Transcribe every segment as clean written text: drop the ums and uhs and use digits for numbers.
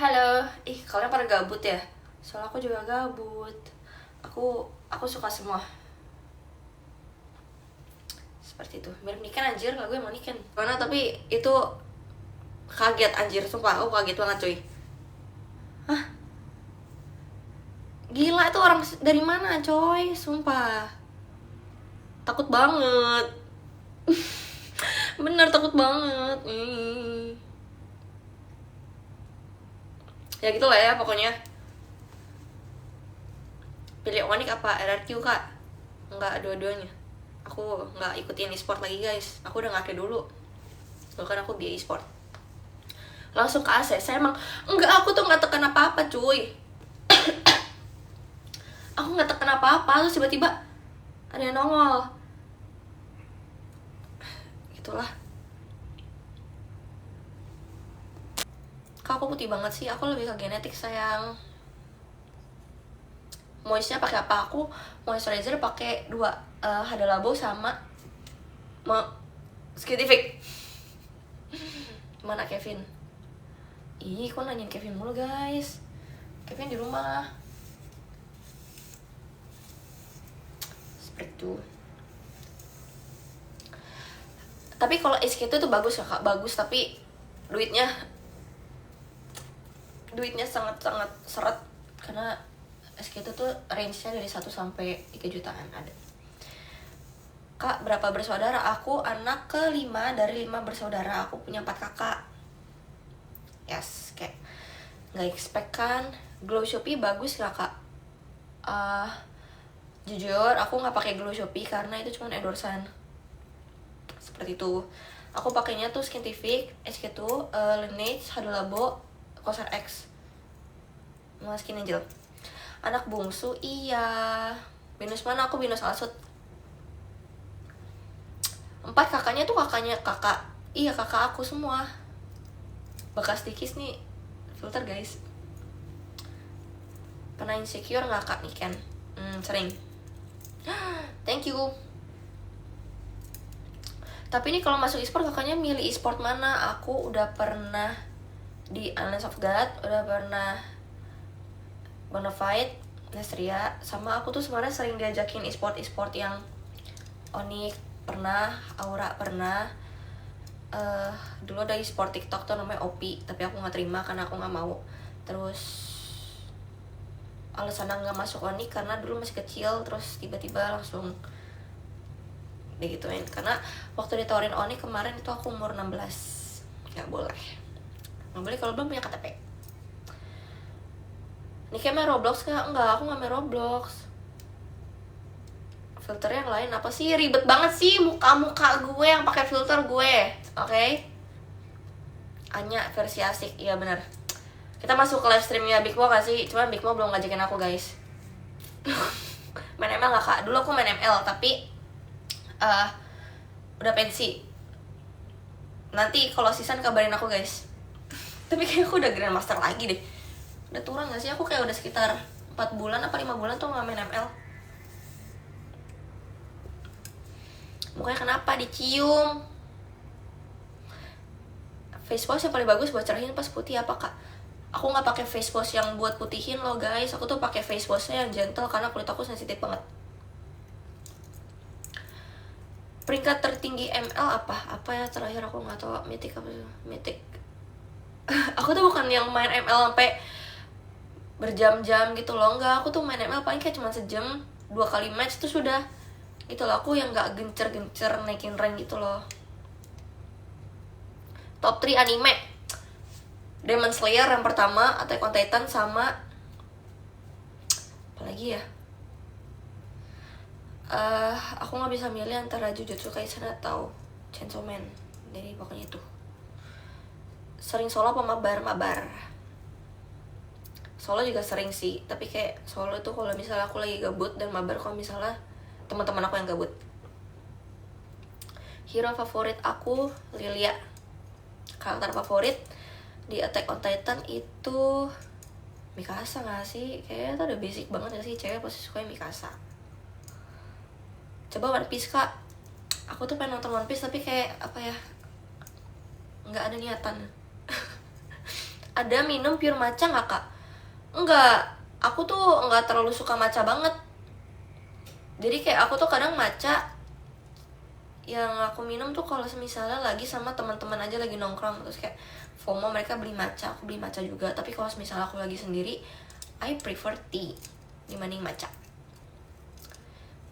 Halo, kalian pada gabut ya? Soalnya aku juga gabut. Aku suka semua seperti itu. Mirip Niken anjir, lagu emang Niken. Karena tapi itu kaget anjir, sumpah aku kaget banget cuy. Hah? Gila itu orang dari mana coy? Sumpah. Takut banget. Bener takut banget. Ya gitu lah ya pokoknya. Pilih Onyx apa RRQ kak? Enggak, dua-duanya. Aku nggak ikutin e-sport lagi guys. Aku udah nggak kayak dulu. Bahkan aku biaya e-sport. Langsung ke AC. Saya emang enggak, aku tuh nggak tekan apa-apa cuy. Aku nggak tekan apa-apa terus tiba-tiba ada yang nongol. Itulah. Kak, aku putih banget sih. Aku lebih ke genetik sayang. Moistnya pakai apa? Aku moisturizer pakai dua, Hada Labo sama Skintific. Mana Kevin? Kok nanyain Kevin mulu guys? Kevin di rumah. Seperti itu. Tapi kalau SK itu bagus ya kak, bagus, tapi duitnya sangat-sangat seret. Karena SK itu tuh range-nya dari 1 sampai 3 jutaan ada. Kak, berapa bersaudara? Aku anak ke-5 dari 5 bersaudara. Aku punya 4 kakak. Yes, kayak gak expect kan. Glow Shopee bagus gak kak? Jujur, aku gak pakai Glow Shopee karena itu cuma endorsean. Seperti itu. Aku pakainya tuh Skintific, SK2, Laneige, Hada Labo, Cosrx X, sama Skin Angel. Anak bungsu, iya. Binus mana? Aku binus Alsut. 4 kakaknya tuh kakak. Iya, kakak aku semua. Bekas dikis nih filter guys. Pernah insecure gak kak Niken? Sering. Thank you. Tapi ini kalau masuk e-sport kakaknya milih e-sport mana? Aku udah pernah di Alliance of God, udah pernah Bonafide, Nestria, sama aku tuh sebenarnya sering diajakin e-sport yang Onyx pernah, Aura pernah. Dulu ada e-sport TikTok tuh namanya OP, tapi aku nggak terima karena aku nggak mau. Terus alasan nggak masuk Onyx karena dulu masih kecil, terus tiba-tiba langsung digituin. Karena waktu ditawarin Onyx kemarin itu aku umur 16, nggak boleh kalau belum punya KTP. Ini kayak main Roblox kak? Enggak, aku nggak main Roblox. Filter yang lain apa sih? Ribet banget sih muka gue yang pakai filter gue. Oke? Anya versi asik, iya benar. Kita masuk ke live streamnya Big Mo gak sih? Cuman Big Mo belum ngajakin aku guys. Main ML gak kak? Dulu aku main ML tapi udah pensi. Nanti kalau season kabarin aku guys. Tapi kayaknya aku udah Grandmaster lagi deh. Udah turun gak sih? Aku kayak udah sekitar 4 bulan apa 5 bulan tuh gak main ML. Mukanya kenapa? Dicium. Face wash yang paling bagus buat cerahin pas putih apa kak? Aku nggak pakai face wash yang buat putihin loh guys. Aku tuh pakai face washnya yang gentle karena kulit aku sensitif banget. Peringkat tertinggi ML apa? Apa ya terakhir aku nggak tahu. Mythic apa sih? Mythic. Aku tuh bukan yang main ML sampai berjam-jam gitu loh. Enggak, aku tuh main ML paling kayak cuma sejam 2 kali match tuh sudah. Gitu loh, aku yang nggak gencer-gencer naikin rank gitu loh. Top 3 anime: Demon Slayer yang pertama, Attack on Titan, sama apa lagi ya? Aku nggak bisa milih antara Jujutsu Kaisen atau Chainsaw Man. Jadi pokoknya itu. Sering solo apa mabar? Solo juga sering sih, tapi kayak solo itu kalau misalnya aku lagi gabut, dan mabar kalau misalnya teman-teman aku yang gabut. Hero favorit aku Lilia. Karakter favorit di Attack on Titan itu Mikasa gak sih? Kayaknya itu udah basic banget gak sih, cewek pasti suka Mikasa. Coba One Piece kak. Aku tuh pengen nonton One Piece tapi kayak apa ya, nggak ada niatan. ada minum pure matcha nggak kak? Enggak, aku tuh nggak terlalu suka matcha banget. Jadi kayak aku tuh kadang matcha yang aku minum tuh kalau misalnya lagi sama teman-teman aja lagi nongkrong, terus kayak FOMO mereka beli matcha, aku beli matcha juga. Tapi kalau misalnya aku lagi sendiri, I prefer tea dibanding matcha.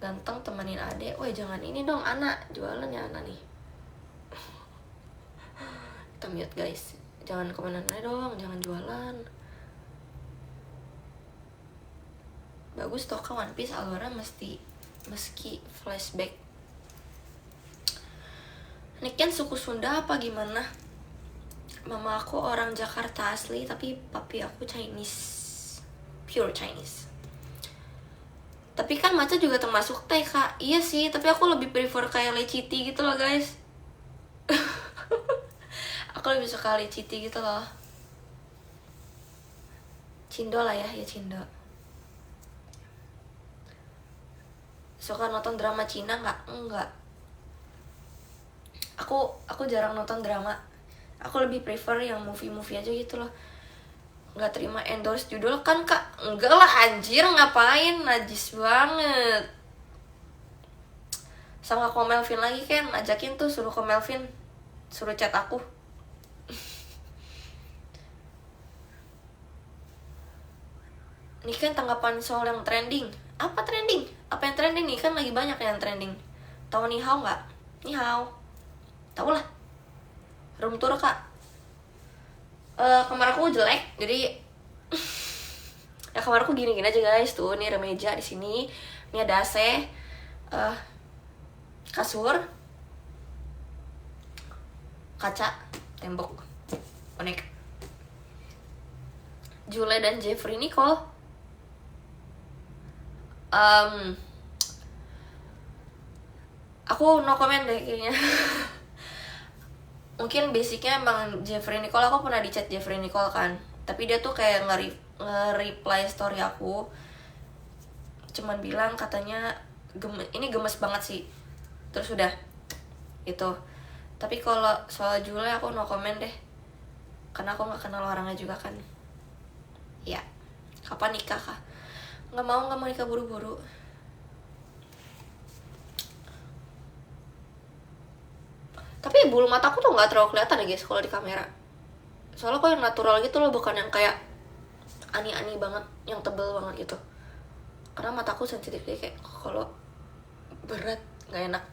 Ganteng temenin adek, woi jangan ini dong anak, jualan ya anak nih. Kita mute guys, jangan kemana-mana dong, jangan jualan. Bagus toh kan One Piece Alora meski flashback. Ini kan suku Sunda apa gimana? Mama aku orang Jakarta asli, tapi papi aku Chinese, pure Chinese. Tapi kan matcha juga termasuk teh kak. Iya sih, tapi aku lebih prefer kayak leci tea gitu loh guys. Aku lebih suka leci tea gitu loh. Cindo lah ya Cindo. Suka nonton drama Cina nggak? Enggak. Aku jarang nonton drama. Aku lebih prefer yang movie aja gitu loh. Nggak terima endorse judul kan kak? Enggak lah anjir, ngapain, najis banget. Sama Ko Melvin lagi kan, ajakin tuh, suruh Ko Melvin, suruh chat aku. Ini kan tanggapan soal yang trending. Apa trending? Apa yang trending nih? Kan lagi banyak yang trending. Tahu Ni Hao nggak? Ni Hao. Tahu lah. Room tour kak. Kamar aku jelek, jadi ya kamar aku gini-gini aja guys. Tuh, ini ada meja di sini. Ini ada AC, kasur, kaca, tembok, boneka. Jule dan Jeffrey Nicole. Aku no comment deh kayaknya. Mungkin basicnya emang Jeffrey Nicole, aku pernah di chat Jeffrey Nicole kan, tapi dia tuh kayak nge-reply story aku, cuman bilang katanya ini gemes banget sih, terus udah itu. Tapi kalau soal Jule aku no comment deh, karena aku nggak kenal orangnya juga kan. Ya, kapan nikah kah? Nggak mau nikah buru-buru. Tapi bulu mataku tuh nggak terlalu kelihatan ya guys kalau di kamera. Soalnya kok yang natural gitu loh, bukan yang kayak ani-ani banget, yang tebel banget gitu. Karena mataku sensitif kayak kalau berat nggak enak.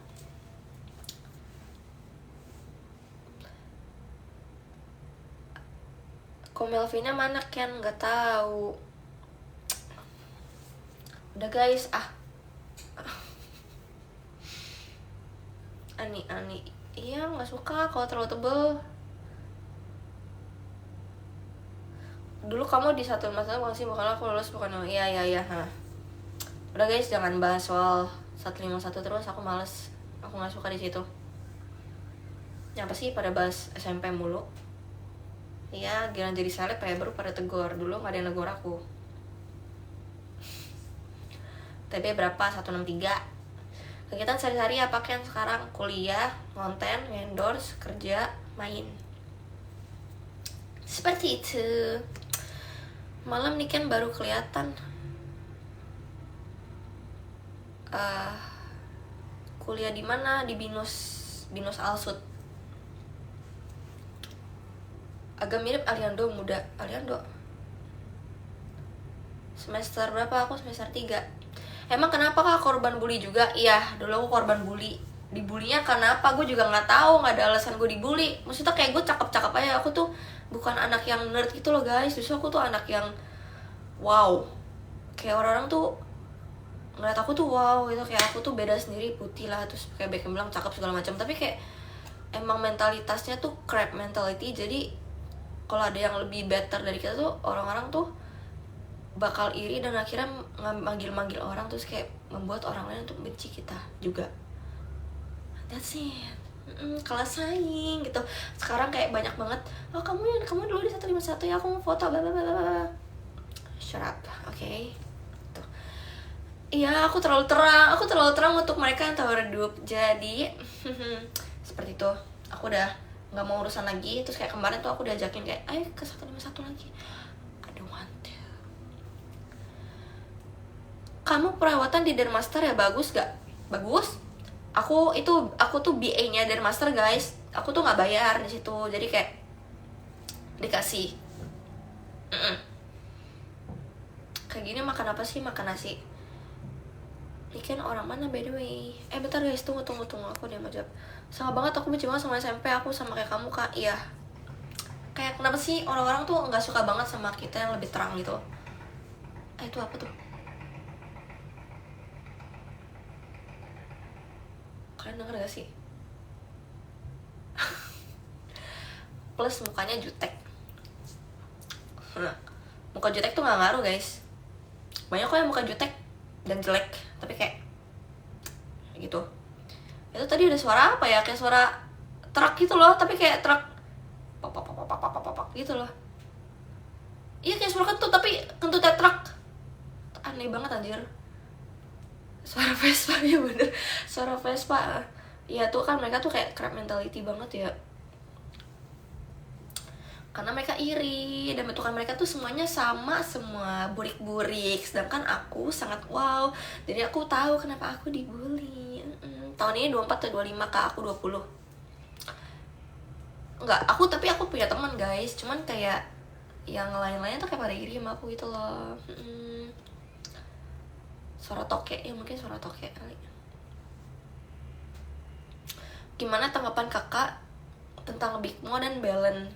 Ko Melvinnya mana kan? Nggak tahu. Udah guys, ani. Iya, nggak suka kalau terlalu tebel. Dulu kamu di satu masalah sih, bakal aku lulus bukan? Iya. Udah guys, jangan bahas soal 151 terus, aku males. Aku nggak suka di situ. Apa sih pada bahas SMP mulu? Iya, giliran jadi seleb ya baru pada tegur. Dulu nggak ada yang negur aku. TB berapa? 163. Kegiatan sehari-hari apa kan sekarang? Kuliah, konten, endorse, kerja, main. Seperti itu. Malam nih kan baru kelihatan. Kuliah di mana? Di Binus Alsut. Agak mirip Aliando muda. Aliando. Semester berapa? Aku semester 3. Emang kenapa kak korban bully juga? Iya, dulu aku korban bully. Dibulinya karena apa? Gue juga nggak tahu, nggak ada alasan gue dibully. Maksudnya kayak gue cakep-cakep aja. Aku tuh bukan anak yang nerd gitu loh guys. Justru aku tuh anak yang wow. Kayak orang-orang tuh ngeliat aku tuh wow gitu. Kayak aku tuh beda sendiri, putih lah. Terus kayak Beckham bilang cakep segala macam. Tapi kayak emang mentalitasnya tuh crab mentality. Jadi kalau ada yang lebih better dari kita tuh, orang-orang tuh bakal iri dan akhirnya manggil-manggil orang, terus kayak membuat orang lain untuk benci kita juga. That's it. Kalah saing gitu. Sekarang kayak banyak banget, oh kamu dulu di 151 ya, aku mau foto bla bla bla bla. Shut up, okay? Tuh. Iya, aku terlalu terang untuk mereka yang tahu redup. Jadi seperti itu. Aku udah nggak mau urusan lagi. Terus kayak kemarin tuh aku diajakin kayak ayo ke 151 lagi, I don't want to. Kamu perawatan di Dermaster ya, bagus gak? Bagus. Aku tuh BA-nya Dermaster guys. Aku tuh nggak bayar di situ, jadi kayak dikasih. Kayak gini makan apa sih? Makan nasi. Ikan orang mana by the way? Bentar guys, tunggu aku dia mau jawab. Sama banget, aku benci banget sama SMP. Aku sama kayak kamu kak. Iya, kayak kenapa sih orang-orang tuh nggak suka banget sama kita yang lebih terang gitu. Itu apa tuh? Kalian denger gak sih? Plus mukanya jutek. Muka jutek tuh nggak ngaruh guys. Banyak kok yang muka jutek dan jelek tapi kayak gitu. Itu tadi ada suara apa ya, kayak suara truk gitu loh, tapi kayak truk pak gitu loh. Iya kayak suara kentut, tapi kentutnya truk. Aneh banget anjir. Suara Vespa ya bener, suara Vespa. Iya tuh kan mereka tuh kayak crab mentality banget ya, karena mereka iri dan bentukan mereka tuh semuanya sama semua, burik-burik, sedangkan aku sangat wow. Jadi aku tahu kenapa aku dibully. Tahun ini 24 atau 25 kak, aku 20. Enggak, tapi aku punya teman guys, cuman kayak yang lain-lainnya tuh kayak pada iri sama aku gitu loh. Suara toke ya, mungkin suara toke kali. Gimana tanggapan kakak tentang Big Mo dan Belen?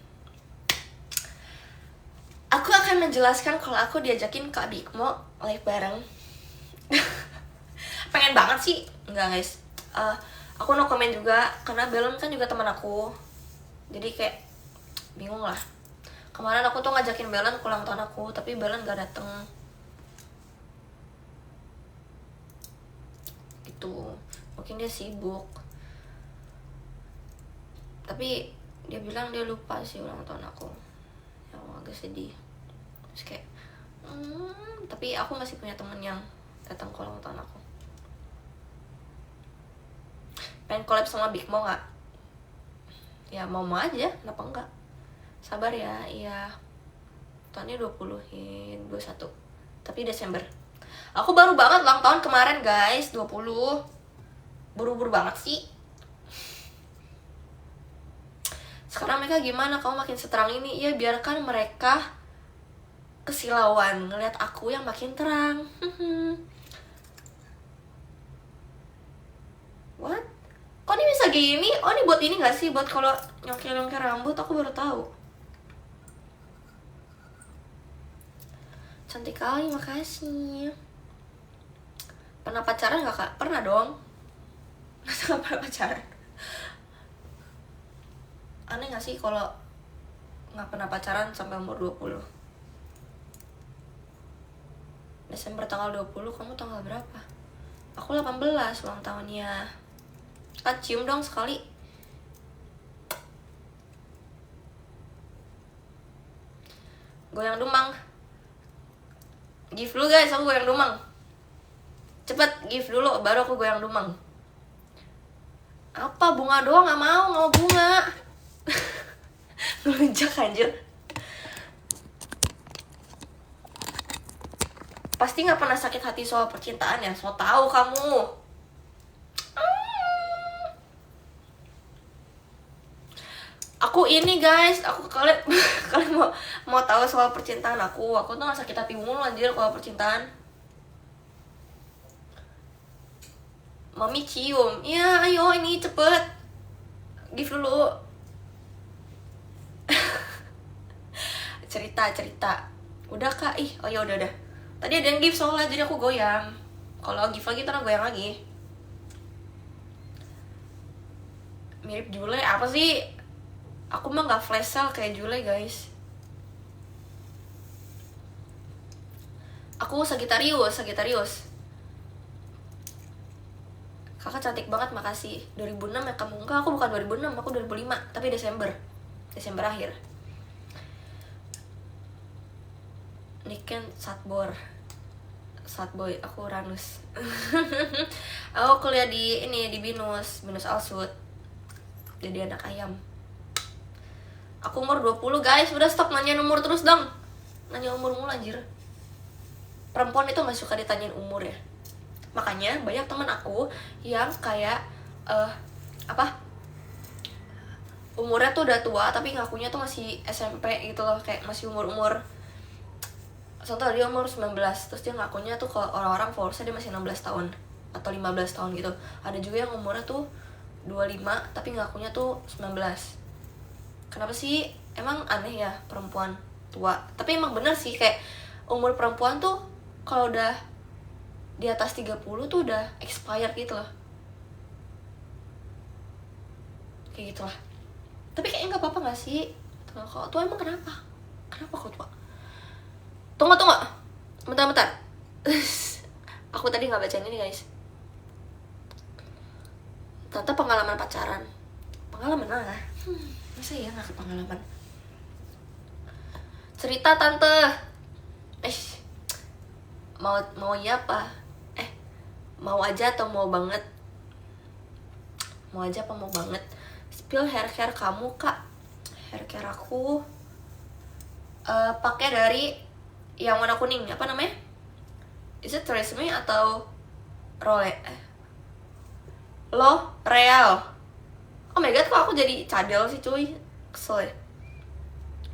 Aku akan menjelaskan kalau aku diajakin Kak Big Mo live bareng. Pengen banget sih. Enggak guys, aku no comment juga, karena Belen kan juga teman aku. Jadi kayak bingung lah. Kemarin aku tuh ngajakin Belen ke ulang tahun aku, tapi Belen gak dateng. Gitu, mungkin dia sibuk. Tapi dia bilang dia lupa sih ulang tahun aku. Yang agak sedih. Terus kayak tapi aku masih punya temen yang datang ke ulang tahun aku. Pengen collab sama Big Mo gak? Ya mau aja, kenapa enggak? Sabar ya, iya. Tahunnya 20, 21. Tapi Desember. Aku baru banget ulang tahun kemarin guys, 20. Buru-buru banget sih. Sekarang mereka gimana? Kamu makin seterang ini. Ya biarkan mereka kesilauan ngeliat aku yang makin terang. What? Kok ini bisa gini? Oh ini buat ini gak sih? Buat kalau nyongkel-nyongkel rambut. Aku baru tahu. Cantik kali, makasih. Pernah pacaran gak kak? Pernah dong. Masa gak pernah pacaran? Aneh gak sih kalau gak pernah pacaran sampai umur 20? Desember tanggal 20, kamu tanggal berapa? Aku 18 ulang tahunnya. Kak cium dong sekali. Goyang dumang. Give dulu guys, aku goyang dumang. Cepet give dulu, baru aku goyang dumang. Apa, bunga doang? Gak mau bunga. Ngelunjak anjir. Pasti gak pernah sakit hati soal percintaan ya? So tahu kamu. Aku ini guys, kalian mau tahu soal percintaan aku tuh gak sakit hati mulu anjir kalau percintaan. Mami cium. Ya ayo ini cepet. Give dulu. cerita. Udah kak, oh ya udah. Tadi ada yang give soalnya, jadi aku goyang. Kalau give lagi ntar goyang lagi. Mirip Jule apa sih? Aku mah nggak flash sale kayak Jule guys. Aku Sagittarius. Kakak cantik banget, makasih. 2006 ya kamu? Enggak, aku bukan 2006, aku 2005, tapi Desember akhir. Niken Satboy, aku Uranus. Aku kuliah di BINUS Alsut. Jadi anak ayam. Aku umur 20 guys, udah stop nanya umur terus dong. Nanya umur mulu anjir. Perempuan itu gak suka ditanyain umur ya. Makanya banyak teman aku yang kayak umurnya tuh udah tua tapi ngakunya tuh masih SMP gitu loh, kayak masih umur contoh dia umur 19 terus dia ngakunya tuh kalau orang-orang followersnya dia masih 16 tahun atau 15 tahun gitu. Ada juga yang umurnya tuh 25 tapi ngakunya tuh 19. Kenapa sih? Emang aneh ya perempuan tua. Tapi emang bener sih, kayak umur perempuan tuh kalau udah di atas 30 tuh udah expired gitu loh. Kayak gitu lah. Tapi kayaknya gak apa-apa gak sih? Kalau tua emang kenapa? Kenapa kok tua? Tunggu. Bentar. Aku tadi gak bacain ini guys. Tante pengalaman pacaran. Pengalaman lah. Masa ya gak ke pengalaman? Cerita tante. Mau iya apa? Mau aja atau mau banget? Mau aja apa mau banget? Spill hair care kamu kak. Hair care aku pakai dari yang warna kuning, apa namanya? Is it Tresemme atau L'Oreal? Oh my god, kok aku jadi cadel sih cuy. Kesel ya.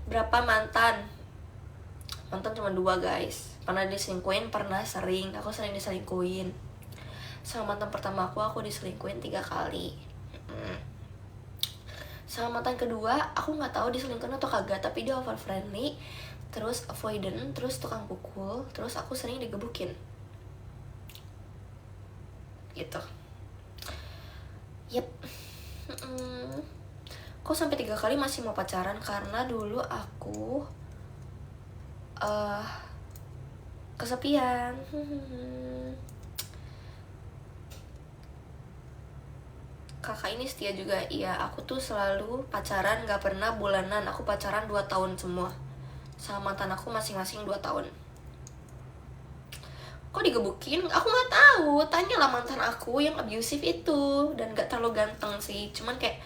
Berapa mantan? Mantan cuma 2 guys. Pernah diselingkuhin, pernah sering. Aku sering diselingkuhin. Sama mantan pertama aku diselingkuhin 3 kali. Sama mantan kedua, aku nggak tahu diselingkuhin atau kagak, tapi dia over friendly, terus avoidant, terus tukang pukul, terus aku sering digebukin. Gitu. Yep. Kok sampai 3 kali masih mau pacaran? Karena dulu aku kesepian. Kakak ini setia juga. Iya, aku tuh selalu pacaran, gak pernah bulanan. Aku pacaran 2 tahun semua. Sama mantan aku masing-masing 2 tahun. Kok digebukin? Aku gak tahu. Tanyalah mantan aku yang abusive itu. Dan gak terlalu ganteng sih. Cuman kayak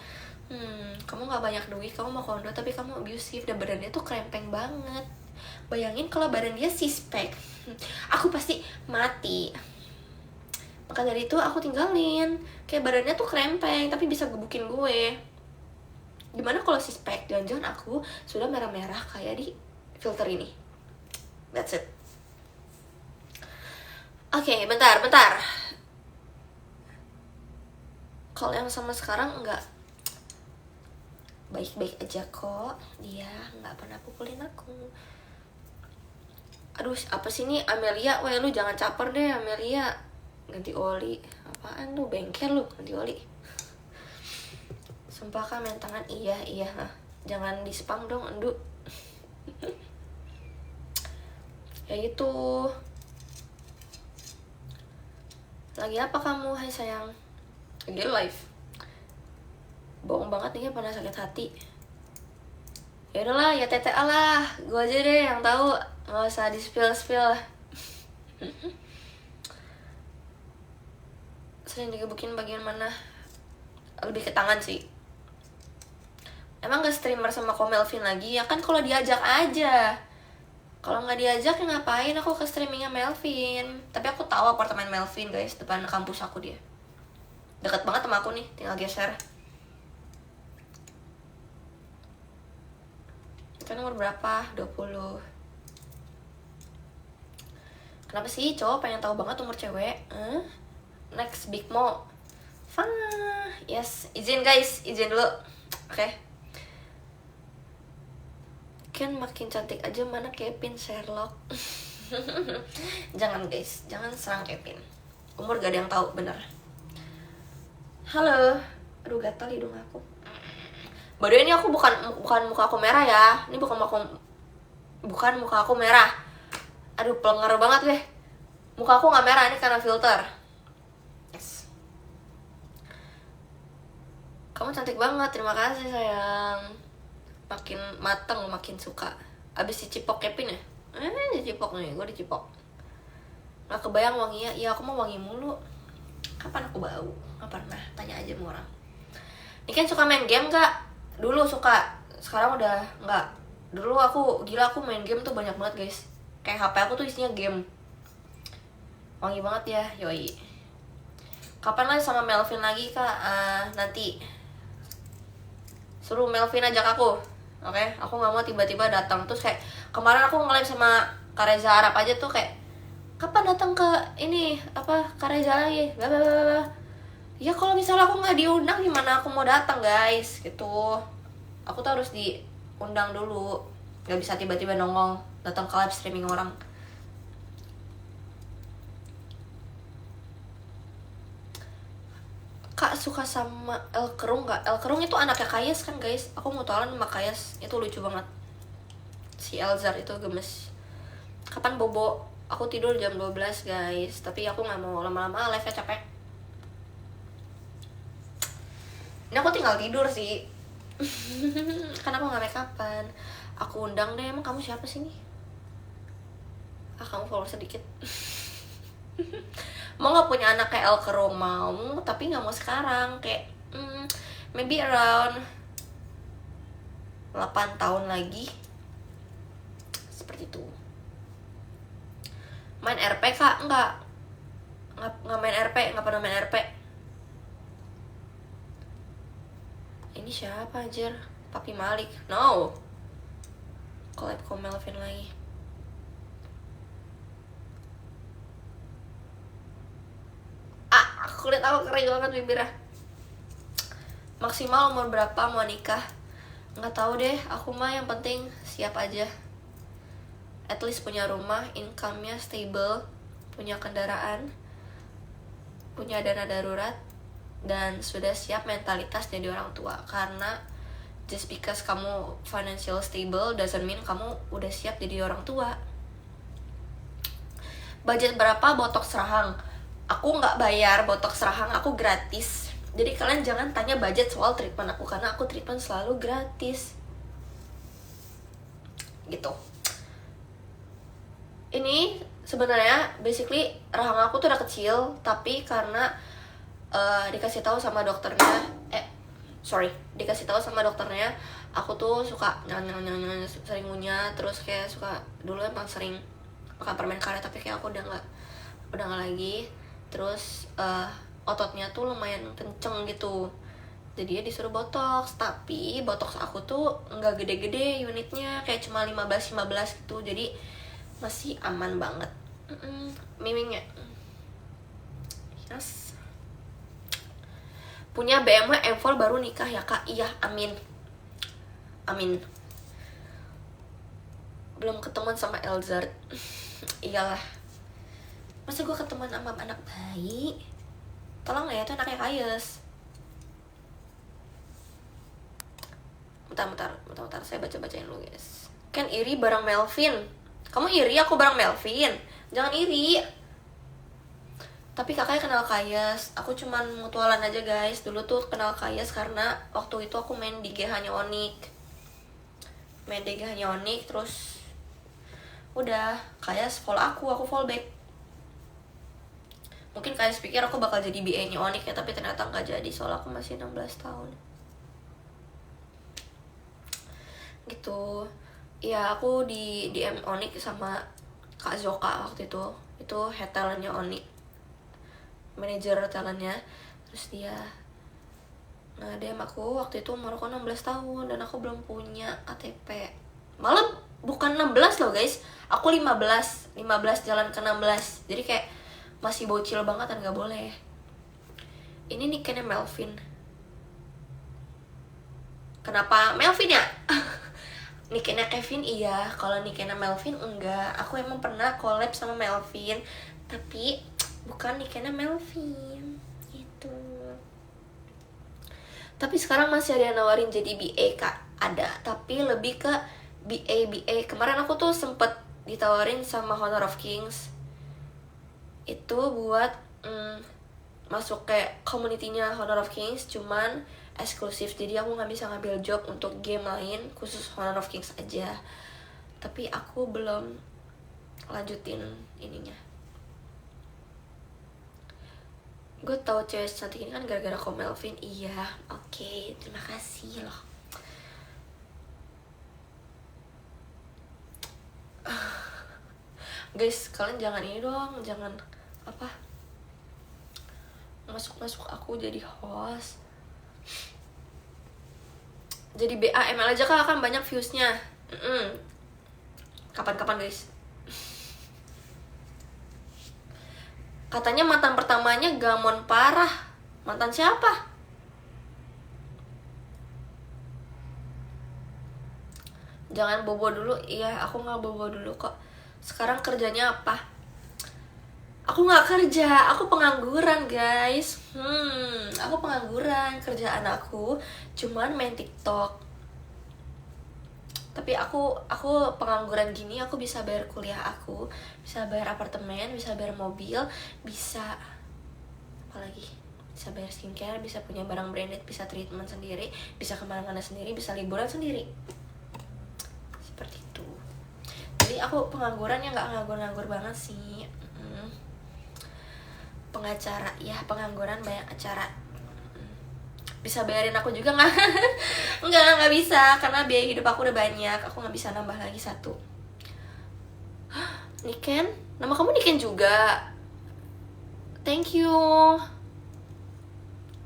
kamu gak banyak duit, kamu mau kondo tapi kamu abusive. Dan badannya tuh krempeng banget. Bayangin kalau badan dia six-pack. Aku pasti mati. Maka dari itu aku tinggalin. Kayak badannya tuh krempeng tapi bisa gebukin gue. Gimana kalau six-pack? Jangan-jangan aku sudah merah-merah kayak di filter ini. That's it. Oke, bentar. Kalau yang sama sekarang enggak, baik-baik aja kok. Dia nggak pernah pukulin aku. Aduh, apa sih ini Amelia? Weh, lu jangan caper deh Amelia. Ganti oli. Apaan lu? Bengkel lu, ganti oli. Sumpah kan main tangan. Iya. Jangan di spam dong, endu. Ya itu. Lagi apa kamu, hai sayang? Lagi live. Bohong banget nih, pada sakit hati. Ya udahlah, ya TTA lah. Gue aja deh yang tahu, nggak usah di spill. Sering digebukin bagian mana? Lebih ke tangan sih. Emang gak streamer sama Ko Melvin lagi? Ya kan kalau diajak aja. Kalau nggak diajak ya ngapain aku ke streamingnya Melvin. Tapi aku tahu apartemen Melvin guys, depan kampus aku dia. Deket banget sama aku nih, tinggal geser. Kan nomor berapa? 20. Kenapa sih cowok pengen tahu banget umur cewek? Next Big Mo. Yes, izin guys, izin dulu. Oke. Kan makin cantik aja, mana Kevin Sherlock. Jangan guys, jangan serang Kevin. Umur gak ada yang tahu, bener. Halo. Aduh, gatal hidung aku. By the way, ini aku bukan muka aku merah ya. Ini bukan muka aku merah. Aduh, pelenger banget deh. Muka aku gak merah, ini karena filter. Yes. Kamu cantik banget, terima kasih sayang. Makin mateng, makin suka. Abis dicipok Kevin ya? Dicipok nih, gue dicipok. Gak kebayang wanginya. Ya aku mau wangi mulu. Kapan aku bau? Gak pernah, tanya aja sama orang. Ini kan suka main game gak? Dulu suka. sekarang udah nggak. Dulu aku gila, aku main game tuh banyak banget guys, kayak HP aku tuh isinya game. Wangi banget ya, yoi. Kapan lagi sama Melvin lagi kak? Nanti suruh Melvin ajak aku, oke? Aku nggak mau tiba-tiba datang terus kayak kemarin aku nge-live sama Kak Reza Arab aja tuh kayak kapan datang ke ini apa Kak Reza lagi, bla bla bla bla. Ya kalau misalnya aku nggak diundang gimana aku mau datang guys gitu. Aku tuh harus diundang dulu, nggak bisa tiba-tiba nongol datang ke live streaming orang. Kak suka sama El Kerung gak? El Kerung itu anaknya Kayas kan guys. Aku mau mutualan sama Kayas, itu lucu banget. Si Elzar itu gemes. Kapan bobo? Aku tidur jam 12 guys, tapi aku gak mau lama-lama, live-nya capek. Ini aku tinggal tidur sih. Karena aku gak make upan. Aku undang deh, emang kamu siapa sih nih? Kamu follow sedikit. Mau gak punya anak kayak El Kerung? Mau, tapi gak mau sekarang. Kayak maybe around 8 tahun lagi. Seperti itu. Main RP kak? Enggak main RP, gak pernah main RP. Ini siapa anjir? Papi Malik? No. Collab com Melvin lagi. Kulit aku kering banget bibirnya. Maksimal umur berapa mau nikah? Nggak tahu deh, aku mah yang penting siap aja. At least punya rumah, income-nya stable, punya kendaraan, punya dana darurat, dan sudah siap mentalitas jadi orang tua. Karena just because kamu financial stable doesn't mean kamu udah siap jadi orang tua. Budget berapa botox rahang? Aku nggak bayar botox rahang, aku gratis. Jadi kalian jangan tanya budget soal treatment aku, karena aku treatment selalu gratis. Gitu. Ini sebenarnya basically rahang aku tuh udah kecil, tapi karena dikasih tahu sama dokternya, dikasih tahu sama dokternya, aku tuh suka sering ngunyah, terus kayak suka dulu emang sering makan permen karet, tapi kayak aku udah nggak lagi. Terus ototnya tuh lumayan kenceng gitu, jadi dia disuruh botox. Tapi botox aku tuh nggak gede-gede unitnya, kayak cuma 15 gitu, jadi masih aman banget. Mimingnya yes. Punya BMW M4 baru nikah ya kak? Iya, amin. Belum ketemuan sama Elzar. Iyalah, masa gue ketemuan sama anak bayi? Tolong ya, itu anaknya Kayes. Bentar, saya bacain dulu guys. Kan iri bareng Melvin. Kamu iri aku bareng Melvin? Jangan iri. Tapi kakaknya kenal Kayes. Aku cuman mutualan aja guys. Dulu tuh kenal Kayes karena waktu itu aku main di GH-nya Onik. Terus udah, Kayes follow aku follow back. Mungkin Kayes pikir aku bakal jadi BA-nya Onik ya, tapi ternyata nggak jadi, soalnya aku masih 16 tahun. Gitu. Ya, aku di DM Onik sama Kak Zoka waktu itu. Itu head talentnya Onik, manajer talentnya. Terus dia DM aku waktu itu umur aku 16 tahun dan aku belum punya KTP. Malah bukan 16 loh guys, aku 15 jalan ke 16. Jadi kayak masih bocil banget dan gak boleh. Ini nicknya Melvin. Kenapa Melvin ya? Nicknya Kevin iya, kalau nicknya Melvin enggak. Aku emang pernah collab sama Melvin, tapi bukan nicknya Melvin gitu. Tapi sekarang masih ada yang nawarin jadi BA kak? Ada, tapi lebih ke BA. Kemarin aku tuh sempet ditawarin sama Honor of Kings. Itu buat masuk kayak community-nya Honor of Kings, cuman eksklusif. Jadi aku nggak bisa ngambil job untuk game lain, khusus Honor of Kings aja. Tapi aku belum lanjutin ininya. Gue tau cewek cantik ini kan gara-gara Ko Melvin. Iya, oke, terima kasih loh. Guys, kalian jangan ini dong, jangan apa masuk aku jadi host. Jadi BAML aja kan akan banyak viewsnya. Kapan-kapan guys. Katanya mantan pertamanya gamon parah. Mantan siapa? Jangan bobo dulu. Iya, aku gak bobo dulu kok. Sekarang kerjanya apa? Aku gak kerja, aku pengangguran guys. Aku pengangguran. Kerjaan aku cuman main TikTok. Tapi aku pengangguran gini, aku bisa bayar kuliah aku, bisa bayar apartemen, bisa bayar mobil, bisa apalagi, bisa bayar skincare, bisa punya barang branded, bisa treatment sendiri, bisa kemana-mana sendiri, bisa liburan sendiri. Seperti itu. Jadi aku pengangguran yang nggak nganggur-nganggur banget sih. Pengacara, ya pengangguran banyak acara. Bisa bayarin aku juga nggak? Nggak bisa, karena biaya hidup aku udah banyak, aku nggak bisa nambah lagi satu. Niken, nama kamu Niken juga. Thank you.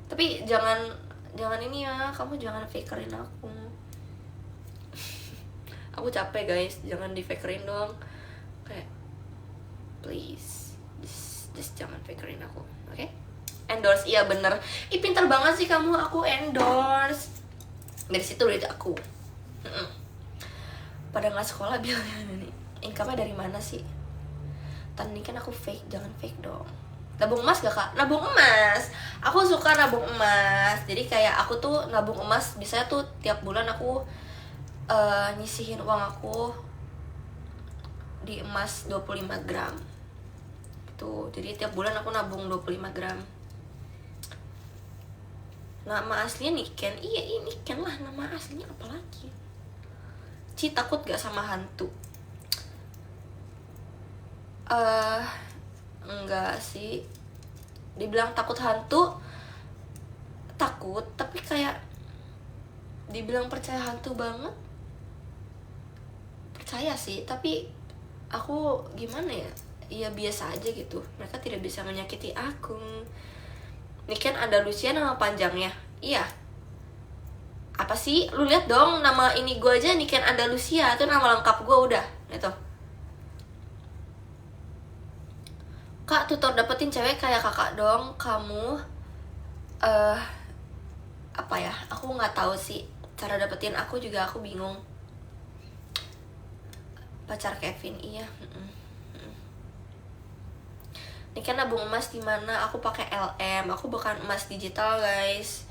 Tapi jangan ini ya, kamu jangan fakerin aku. Aku capek guys, jangan di fakerin dong. Kayak please, just jangan fakerin aku, oke? Okay? Endorse, iya bener. Ih pintar banget sih kamu, aku endorse. Dari situ duit aku. Pada nggak sekolah bilang nih, income-nya dari mana sih? Tadi kan aku fake, jangan fake dong. Nabung emas gak kak? Nabung emas. Aku suka nabung emas. Jadi kayak aku tuh nabung emas, biasanya tuh tiap bulan aku nyisihin uang aku di emas 25 gram. Tuh, jadi tiap bulan aku nabung 25 gram. Nama aslinya Niken. Iya ini Niken lah nama aslinya, apalagi. Ci takut gak sama hantu? Enggak sih. Dibilang takut hantu, takut, tapi kayak dibilang percaya hantu banget, percaya sih, tapi aku gimana ya, ya biasa aja gitu. Mereka tidak bisa menyakiti aku. Niken Andalusia nama panjangnya. Iya. Apa sih? Lu lihat dong nama ini gue aja Niken Andalusia, itu nama lengkap gue udah. Itu. Kak, tutor dapetin cewek kayak kakak dong. Kamu apa ya? Aku nggak tahu sih cara dapetin aku juga, aku bingung. Pacar Kevin, iya. Ini kan nabung emas di mana? Aku pakai LM. Aku bukan emas digital, guys.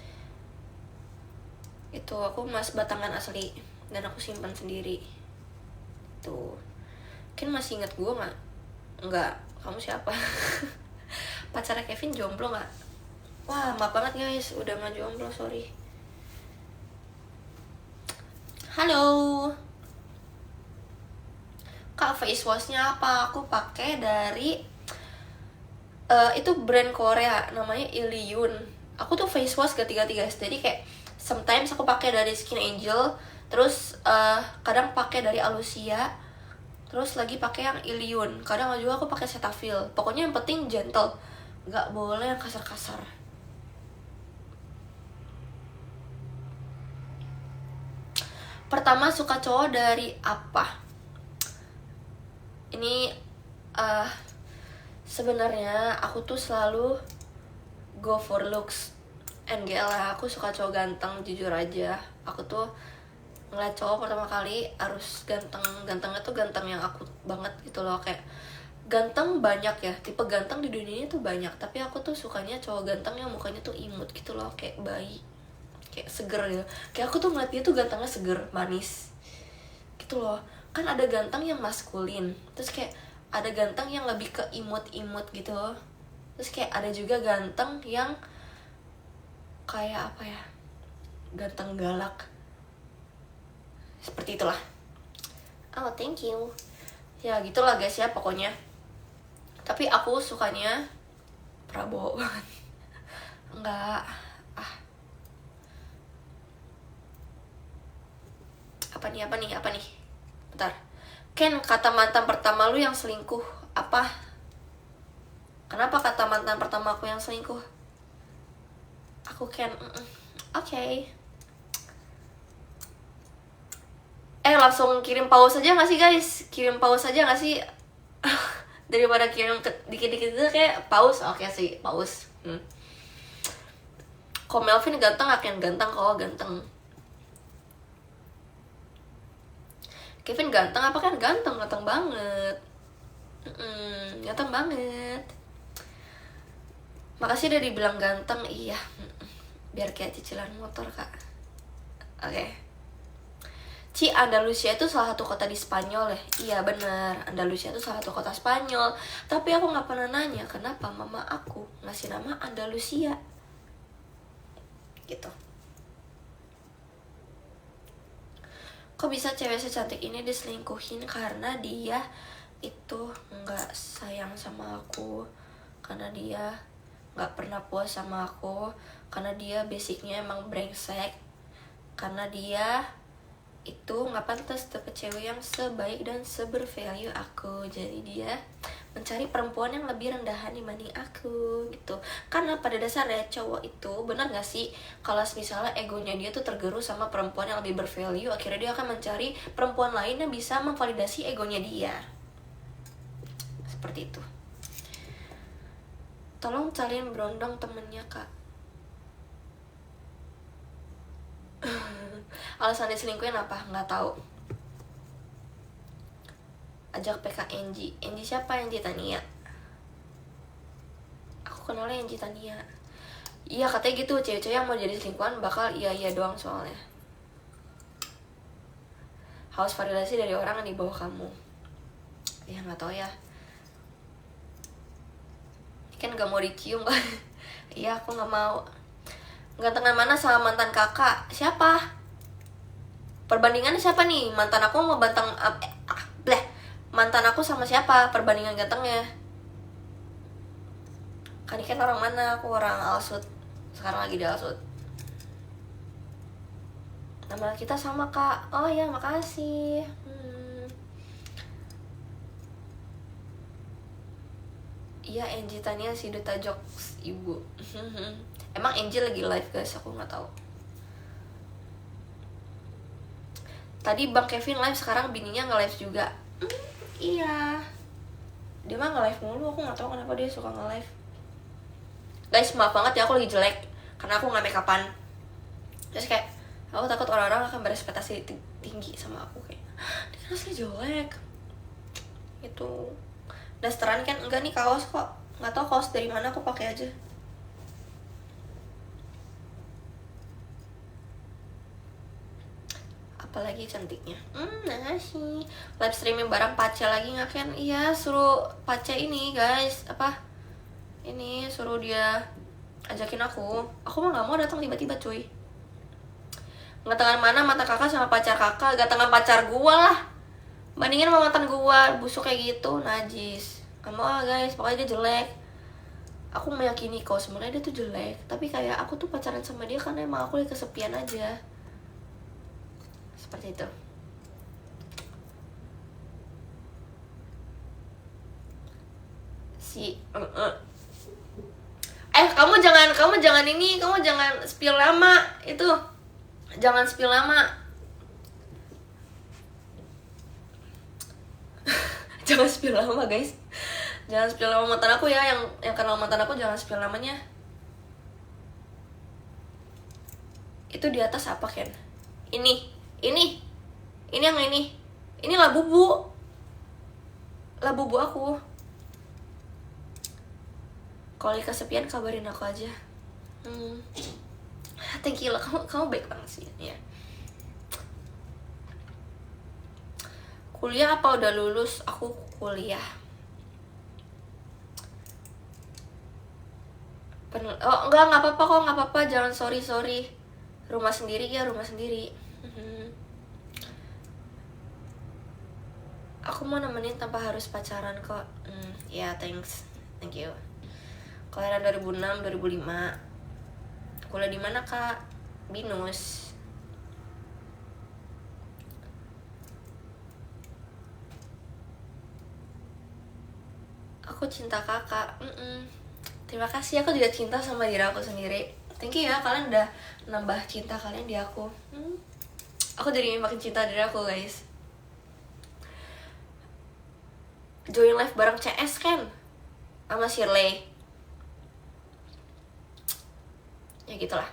Itu aku emas batangan asli dan aku simpan sendiri. Tuh. Mungkin masih inget gue nggak? Enggak. Kamu siapa? Pacarnya Kevin jomblo nggak? Wah, maaf banget guys, udah nggak jomblo, sorry. Halo. Kak, face washnya apa? Aku pakai dari itu brand Korea namanya Illiyoon. Aku tuh face wash ganti-ganti guys. Jadi kayak sometimes aku pakai dari Skin Angel, terus kadang pakai dari Alucia, terus lagi pakai yang Illiyoon. Kadang juga aku pakai Cetaphil. Pokoknya yang penting gentle, nggak boleh yang kasar-kasar. Pertama suka cowok dari apa? Ini sebenarnya aku tuh selalu go for looks. NGL lah, aku suka cowok ganteng, jujur aja. Aku tuh ngeliat cowok pertama kali harus ganteng. Gantengnya tuh ganteng yang aku banget gitu loh. Kayak ganteng banyak ya, tipe ganteng di dunia ini tuh banyak. Tapi aku tuh sukanya cowok ganteng yang mukanya tuh imut gitu loh, kayak bayi, kayak seger gitu. Kayak aku tuh ngeliat dia tuh gantengnya seger, manis gitu loh. Kan ada ganteng yang maskulin, terus kayak ada ganteng yang lebih ke imut-imut gitu. Terus kayak ada juga ganteng yang kayak apa ya, ganteng galak. Seperti itulah. Oh, thank you. Ya gitulah guys ya pokoknya. Tapi aku sukanya Prabowo banget. Enggak. Apa nih? Bentar. Ken, kata mantan pertama lu yang selingkuh apa? Kenapa kata mantan pertama aku yang selingkuh? Aku Ken. Oke. Langsung kirim pause aja gak sih guys? Kirim pause aja gak sih? Daripada kirim dikit-dikit itu kayak pause. Oke sih, pause. Kok Melvin ganteng, akan ganteng kok, ganteng. Kevin ganteng apa kan? Ganteng banget. Ganteng banget. Makasih udah dibilang ganteng. Iya. Biar kayak cicilan motor kak. Oke. Ci, Andalusia itu salah satu kota di Spanyol ya? Iya bener, Andalusia itu salah satu kota Spanyol. Tapi aku gak pernah nanya kenapa mama aku ngasih nama Andalusia gitu. Kok bisa cewek secantik ini diselingkuhin karena dia itu gak sayang sama aku, karena dia gak pernah puas sama aku, karena dia basicnya emang brengsek, karena dia itu gak pantas dapet cewek yang sebaik dan sebervalue aku. Jadi dia mencari perempuan yang lebih rendahan dibanding aku gitu. Karena pada dasarnya cowok itu, benar gak sih, kalau misalnya egonya dia tuh tergerus sama perempuan yang lebih bervalue, akhirnya dia akan mencari perempuan lain yang bisa memvalidasi egonya dia. Seperti itu. Tolong cariin berondong temennya kak. Alasan diselingkuhin apa? Nggak tahu. Ajak PK Enji. Enji siapa? Enji Tania. Aku kenalnya Enji Tania. Iya katanya gitu, cewek-cewek yang mau jadi selingkuhan bakal iya doang soalnya. Haus validasi dari orang yang di bawah kamu. Ya nggak tahu ya. Kan nggak mau dicium kan? Iya aku nggak mau. Gantengan mana sama mantan kakak? Siapa? Perbandingannya siapa nih? Mantan aku mau banteng mantan aku sama siapa? Perbandingan gantengnya. Kan ini kan orang mana? Aku orang Alsut. Sekarang lagi di Alsut. Nama kita sama kak. Oh ya makasih. Iya Angie Tania si Duta Jokes ibu. Emang Angie lagi live guys, aku nggak tahu. Tadi Bang Kevin live, sekarang bininya nge-live juga. Iya. Dia mah nge-live mulu, aku nggak tahu kenapa dia suka nge-live. Guys, maaf banget ya aku lagi jelek karena aku nggak make upan. Terus kayak aku takut orang-orang akan berespektasi tinggi sama aku kayak dia kan asli jelek. Itu dasteran kan enggak nih kaos kok. Nggak tahu kaos dari mana, aku pakai aja. Apalagi cantiknya. Makasih. Live streaming bareng Pace lagi nggak kan? Iya, suruh Pace ini guys, apa? Ini suruh dia ajakin aku. Aku mah nggak mau datang tiba-tiba cuy. Gantengan mana mata kakak sama pacar kakak? Gantengan pacar gua lah. Bandingin sama mantan gua, busuk kayak gitu, najis. Gak mau guys, pokoknya dia jelek. Aku meyakini kok sebenarnya dia tuh jelek, tapi kayak aku tuh pacaran sama dia karena emang aku lagi kesepian aja. Seperti itu. Kamu jangan ini, kamu jangan spill lama itu. Jangan spill lama. Jangan spill lama guys. Jangan spill lama mantan aku ya, yang kenal mantan aku jangan spill namanya. Itu di atas apa Ken? Ini yang ini labubu aku. Kalau kesepian kabarin aku aja. Thank you lah, kamu baik banget sih ya. Kuliah apa udah lulus? Aku kuliah. Enggak apa-apa kok, nggak apa-apa, jangan sorry. Rumah sendiri ya, rumah sendiri. Aku mau nemenin tanpa harus pacaran kok. Ya, thank you. Kelahiran 2006, 2005. Kuliah di mana kak? Binus. Aku cinta kakak. Terima kasih, aku juga cinta sama diri aku sendiri. Thank you ya, kalian udah nambah cinta kalian di aku. Aku jadi makin cinta diri aku, guys. Join live bareng CS kan sama Shirley. Ya gitulah.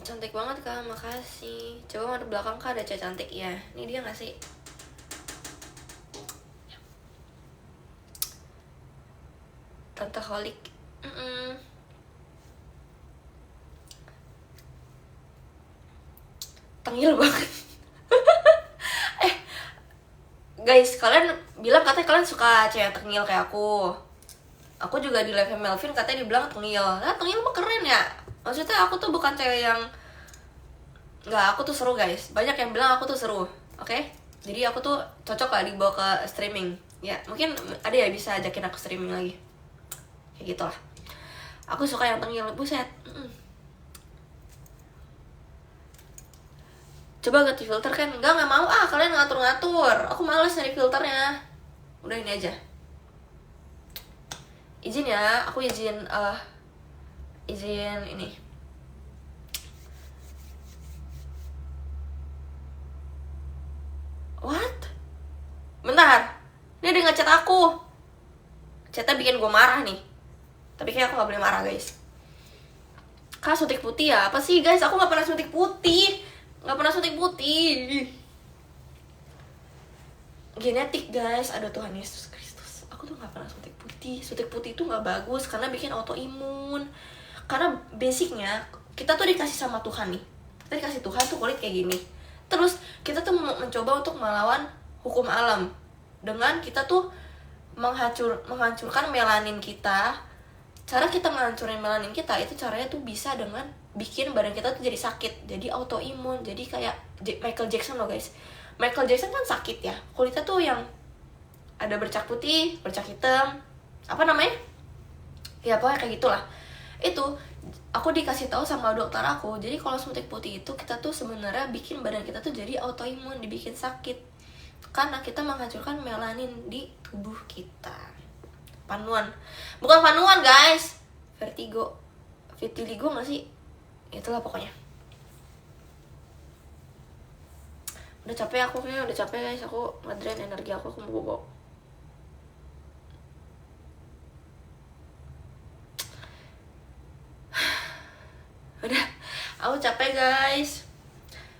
Cantik banget kak, makasih. Coba madep belakang kak, ada cewek cantik ya. Ini dia gak sih? Tante Holik. Tengil banget. Guys, kalian bilang katanya kalian suka cewek tengil kayak aku. Aku juga di live Melvin katanya dibilang tengil. Nah, tengil mah keren ya. Maksudnya aku tuh bukan cewek yang nggak, aku tuh seru guys. Banyak yang bilang aku tuh seru, oke? Jadi aku tuh cocok lah dibawa ke streaming. Ya mungkin ada ya bisa ajakin aku streaming lagi. Kayak gitu lah. Aku suka yang tengil, buset. Coba ganti filter kan? Nggak mau ah, kalian ngatur-ngatur. Aku males nyari filternya. Udah ini aja. Izin ya, aku izin ini. What? Bentar. Ini dia ngechat aku. Chatnya bikin gue marah nih. Tapi kayak aku gak boleh marah guys. Kak suntik putih ya? Apa sih guys? Aku gak pernah suntik putih. Gak pernah suntik putih. Genetik guys. Aduh Tuhan Yesus Kristus. Aku tuh gak pernah suntik putih. Suntik putih itu gak bagus karena bikin autoimun. Karena basicnya kita tuh dikasih sama Tuhan nih. Kita dikasih Tuhan tuh kulit kayak gini. Terus kita tuh mencoba untuk melawan hukum alam dengan kita tuh menghancurkan melanin kita. Cara kita menghancurin melanin kita itu caranya tuh bisa dengan bikin badan kita tuh jadi sakit, jadi autoimun, jadi kayak Michael Jackson loh guys. Michael Jackson kan sakit ya, kulitnya tuh yang ada bercak putih, bercak hitam, apa namanya? Ya pokoknya kayak gitulah. Itu aku dikasih tahu sama dokter aku, jadi kalau suntik putih itu kita tuh sebenarnya bikin badan kita tuh jadi autoimun, dibikin sakit karena kita menghancurkan melanin di tubuh kita. Panuan, bukan panuan guys, vitiligo nggak sih? Itulah pokoknya. Udah capek aku, kayaknya udah capek guys, aku ngedrain energi aku mau bobo. Udah, aku capek guys.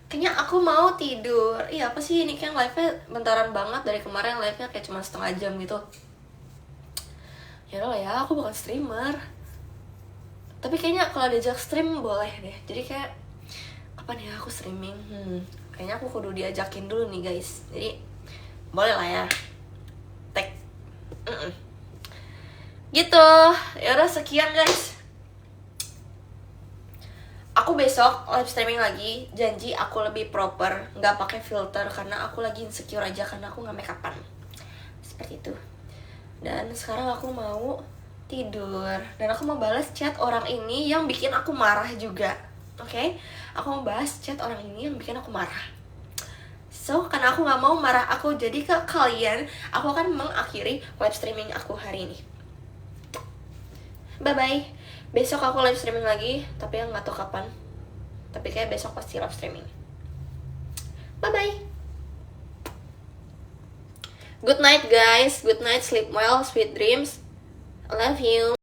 Kayaknya aku mau tidur. Iya apa sih ini kan live-nya bentaran banget, dari kemarin live-nya kayak cuma setengah jam gitu. Ya udah ya, aku bukan streamer. Tapi kayaknya kalau diajak stream boleh deh. Jadi kayak kapan ya aku streaming? Kayaknya aku kudu diajakin dulu nih guys. Jadi boleh lah ya. Tag. Gitu. Ya udah sekian guys. Aku besok live streaming lagi. Janji aku lebih proper, nggak pakai filter karena aku lagi insecure aja karena aku nggak make upan. Seperti itu. Dan sekarang aku mau tidur. Dan aku mau balas chat orang ini yang bikin aku marah juga. Oke? Aku mau bahas chat orang ini yang bikin aku marah. So, karena aku gak mau marah aku jadi ke kalian, aku akan mengakhiri live streaming aku hari ini. Bye-bye. Besok aku live streaming lagi, tapi yang gak tahu kapan. Tapi kayak besok pasti live streaming. Bye-bye. Good night guys, good night, sleep well, sweet dreams. I love you.